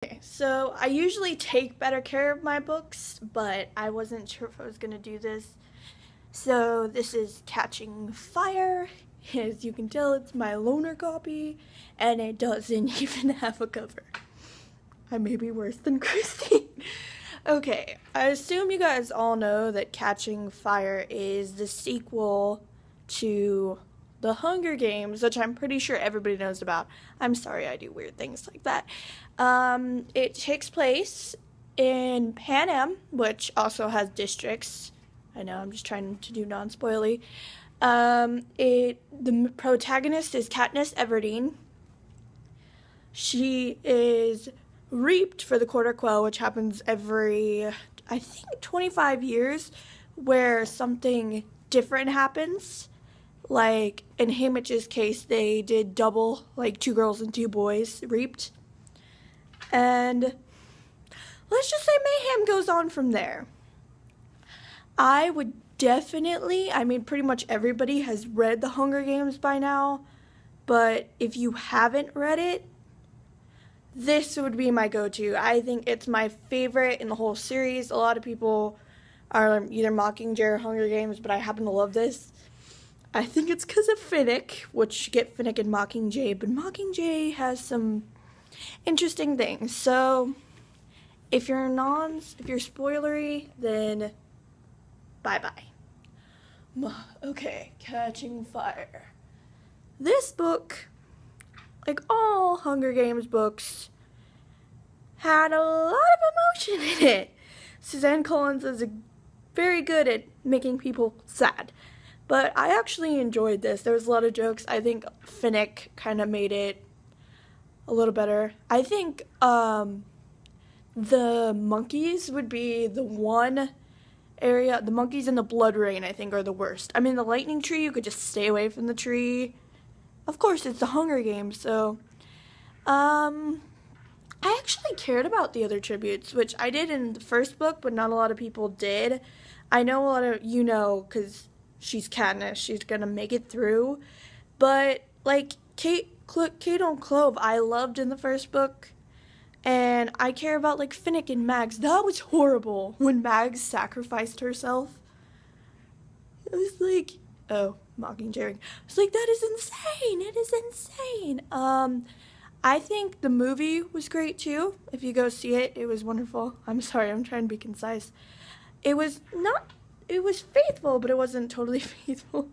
Okay, so I usually take better care of my books, but I wasn't sure if I was going to do this. So this is Catching Fire. As you can tell, it's my loaner copy, and it doesn't even have a cover. I may be worse than Christine. Okay, I assume you guys all know that Catching Fire is the sequel to The Hunger Games, which I'm pretty sure everybody knows about. I'm sorry I do weird things like that. It takes place in Pan Am, which also has districts. I know, I'm just trying to do non-spoily. The protagonist is Katniss Everdeen. She is reaped for the Quarter Quell, which happens every, I think, 25 years, where something different happens. Like, in Haymitch's case, they did double, like 2 girls and 2 boys reaped. And let's just say mayhem goes on from there. I would definitely, pretty much everybody has read The Hunger Games by now, but if you haven't read it, this would be my go-to. I think it's my favorite in the whole series. A lot of people are either Mockingjay or Hunger Games, but I happen to love this. I think it's because of Finnick, which you get Finnick and Mockingjay, but Mockingjay has some interesting things. So, if you're spoilery, then bye-bye. Okay, Catching Fire. This book, like all Hunger Games books, had a lot of emotion in it. Suzanne Collins is very good at making people sad. But I actually enjoyed this. There was a lot of jokes. I think Finnick kind of made it a little better. I think the monkeys would be the one area. The monkeys and the blood rain, I think, are the worst. The lightning tree, you could just stay away from the tree. Of course, it's the Hunger Games, so I actually cared about the other tributes, which I did in the first book, but not a lot of people did. I know a lot of you know, because she's Katniss, she's gonna make it through. But, like, Kate on Clove, I loved in the first book. And I care about, like, Finnick and Mags. That was horrible when Mags sacrificed herself. It was like, oh, Mockingjay. I was like, that is insane. It is insane. I think the movie was great too. If you go see it, it was wonderful. I'm sorry, I'm trying to be concise. It was faithful, but it wasn't totally faithful.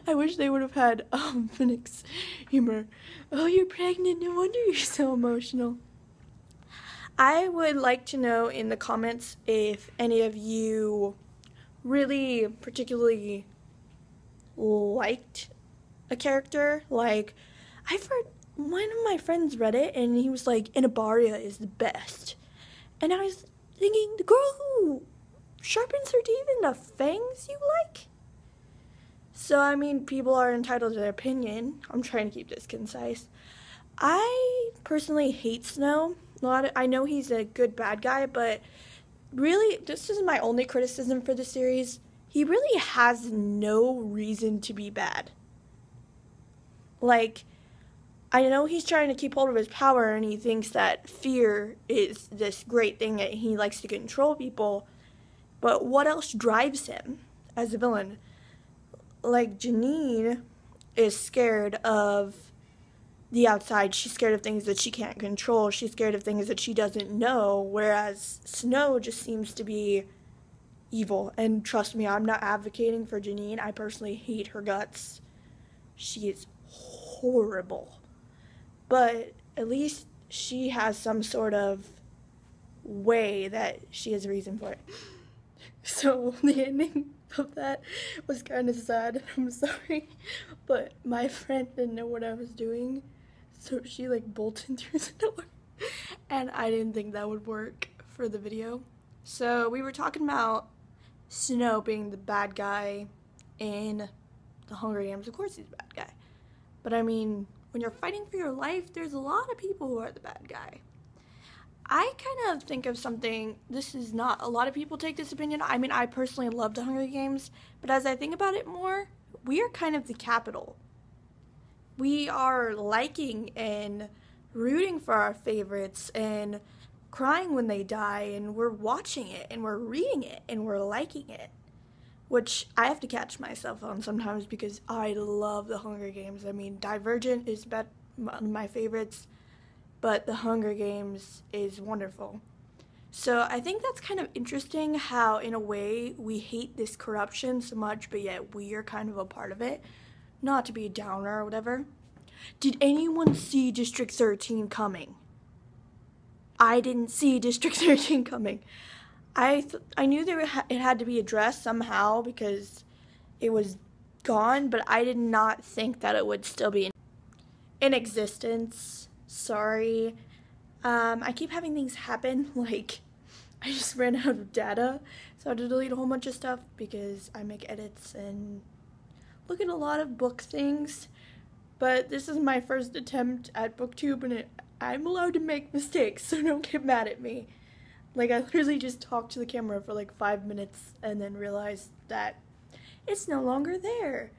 I wish they would have had Finnick's humor. Oh, you're pregnant, no wonder you're so emotional. I would like to know in the comments if any of you really particularly liked a character. Like, I've heard one of my friends read it and he was like, Inabaria is the best. And I was thinking, the girl who sharpens her teeth into fangs you like? So, people are entitled to their opinion. I'm trying to keep this concise. I personally hate Snow. I know he's a good bad guy, but really, this is my only criticism for the series. He really has no reason to be bad. Like, I know he's trying to keep hold of his power, and he thinks that fear is this great thing that he likes to control people, but what else drives him as a villain? Like, Janine is scared of the outside. She's scared of things that she can't control. She's scared of things that she doesn't know, whereas Snow just seems to be evil. And trust me, I'm not advocating for Janine. I personally hate her guts. She is horrible. But at least she has some sort of way that she has a reason for it. So the ending of that was kind of sad. I'm sorry. But my friend didn't know what I was doing. So she bolted through the door, and I didn't think that would work for the video. So we were talking about Snow being the bad guy in The Hunger Games. Of course he's a bad guy. But when you're fighting for your life, there's a lot of people who are the bad guy. I kind of think of something, this is not, a lot of people take this opinion. I personally love The Hunger Games, but as I think about it more, we are kind of the capital. We are liking and rooting for our favorites and crying when they die, and we're watching it, and we're reading it, and we're liking it. Which I have to catch myself on sometimes because I love The Hunger Games. I mean, Divergent is one of my favorites, but The Hunger Games is wonderful. So I think that's kind of interesting how, in a way, we hate this corruption so much, but yet we are kind of a part of it. Not to be a downer or whatever. Did anyone see District 13 coming? I didn't see District 13 coming. I knew it had to be addressed somehow because it was gone, but I did not think that it would still be in existence. Sorry. I keep having things happen, like I just ran out of data, so I had to delete a whole bunch of stuff because I make edits and look at a lot of book things. But this is my first attempt at booktube, and I'm allowed to make mistakes, so don't get mad at me. Like, I literally just talked to the camera for like 5 minutes and then realized that it's no longer there.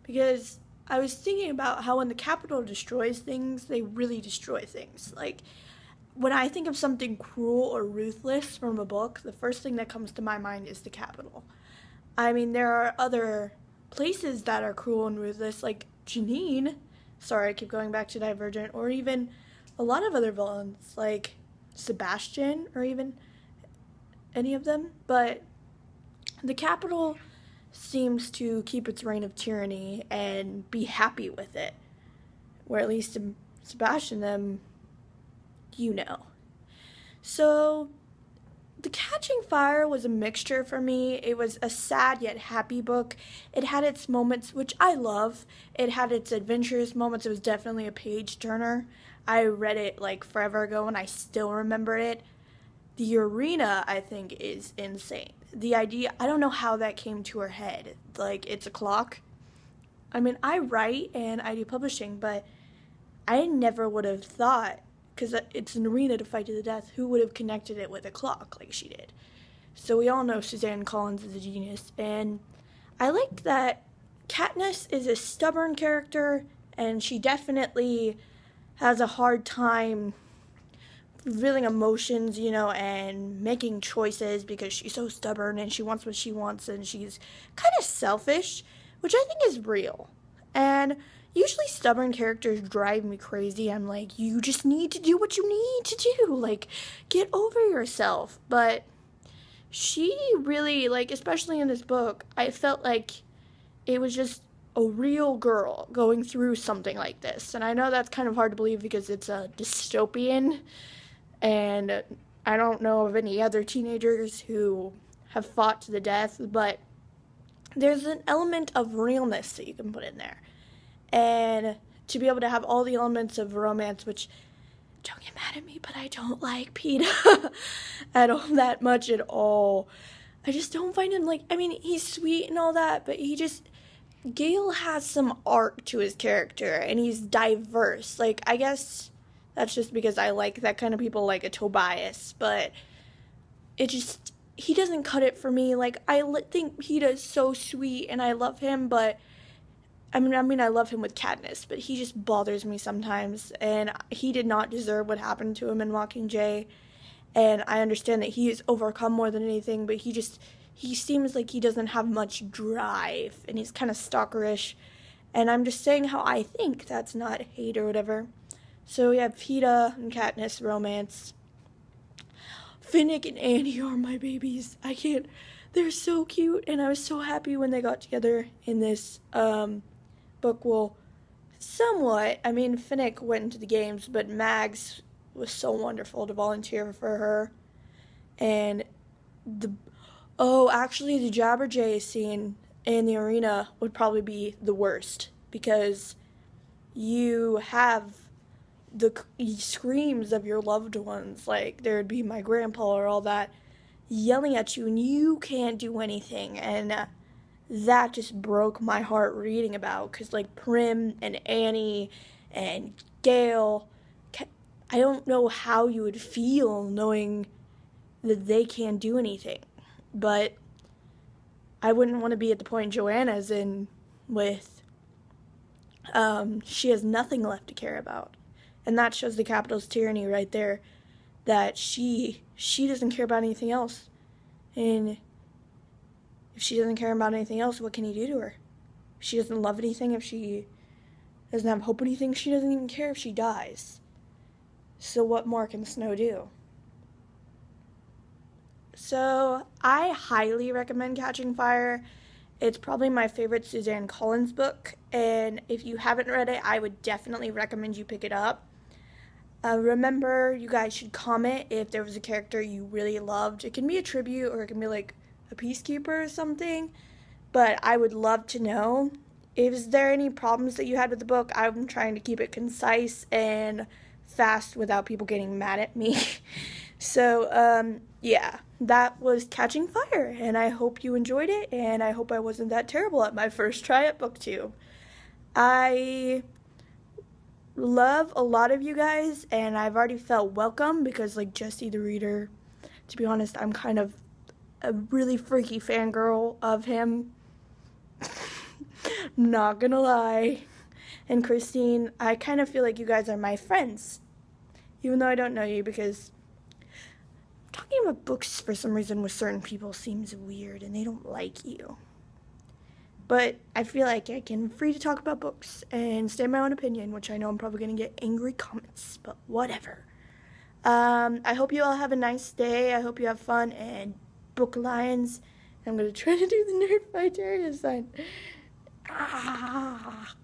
Because I was thinking about how when the Capitol destroys things, they really destroy things. Like, when I think of something cruel or ruthless from a book, the first thing that comes to my mind is the Capitol. I mean, there are other places that are cruel and ruthless, like Janine. Sorry, I keep going back to Divergent. Or even a lot of other villains, like Sebastian, or even any of them. But the Capitol seems to keep its reign of tyranny and be happy with it. Where at least Sebastian, them, you know. So, The Catching Fire was a mixture for me. It was a sad yet happy book. It had its moments, which I love. It had its adventurous moments. It was definitely a page turner. I read it like forever ago and I still remember it. The arena, I think, is insane. The idea, I don't know how that came to her head. Like, it's a clock. I mean, I write and I do publishing, but I never would have thought, because it's an arena to fight to the death, who would have connected it with a clock like she did? So we all know Suzanne Collins is a genius, and I like that Katniss is a stubborn character, and she definitely has a hard time feeling emotions, you know, and making choices because she's so stubborn and she wants what she wants, and she's kind of selfish, which I think is real. And usually stubborn characters drive me crazy. I'm like, you just need to do what you need to do. Like, get over yourself. But she really, like, especially in this book, I felt like it was just a real girl going through something like this. And I know that's kind of hard to believe because it's a dystopian, and I don't know of any other teenagers who have fought to the death, but there's an element of realness that you can put in there. And to be able to have all the elements of romance, which, don't get mad at me, but I don't like Peeta at all that much at all. I just don't find him, like, I mean, he's sweet and all that, but Gale has some arc to his character, and he's diverse. Like, I guess that's just because I like that kind of people, like a Tobias, but he doesn't cut it for me. Like, I think Peeta is so sweet, and I love him, but I mean, I love him with Katniss, but he just bothers me sometimes, and he did not deserve what happened to him in Mockingjay, and I understand that he is overcome more than anything, but he seems like he doesn't have much drive, and he's kind of stalkerish, and I'm just saying how I think, that's not hate or whatever. So we have Peeta and Katniss romance. Finnick and Annie are my babies. They're so cute, and I was so happy when they got together in this book. Well, somewhat. I mean, Finnick went into the games, but Mags was so wonderful to volunteer for her. And actually, the Jabberjay scene in the arena would probably be the worst, because you have the screams of your loved ones, like there'd be my grandpa or all that, yelling at you, and you can't do anything, and that just broke my heart reading about, because like Prim and Annie and Gale, I don't know how you would feel knowing that they can't do anything, but I wouldn't want to be at the point Joanna's in with, she has nothing left to care about, and that shows the Capitol's tyranny right there, that she doesn't care about anything else. And if she doesn't care about anything else, what can he do to her? If she doesn't love anything, if she doesn't have hope anything, she doesn't even care if she dies. So what more can Snow do? So I highly recommend Catching Fire. It's probably my favorite Suzanne Collins book, and if you haven't read it, I would definitely recommend you pick it up. Remember, you guys should comment if there was a character you really loved. It can be a tribute, or it can be like a peacekeeper or something, but I would love to know. Is there any problems that you had with the book? I'm trying to keep it concise and fast without people getting mad at me. So, yeah, that was Catching Fire, and I hope you enjoyed it, and I hope I wasn't that terrible at my first try at BookTube. I love a lot of you guys, and I've already felt welcome because, like, Jesse the Reader, to be honest, I'm kind of a really freaky fangirl of him. Not gonna lie. And Christine, I kind of feel like you guys are my friends, even though I don't know you, because talking about books for some reason with certain people seems weird and they don't like you. But I feel like I can free to talk about books and state my own opinion, which I know I'm probably going to get angry comments, but whatever. I hope you all have a nice day. I hope you have fun and book lions. I'm going to try to do the Nerd Fighterius sign. Ah.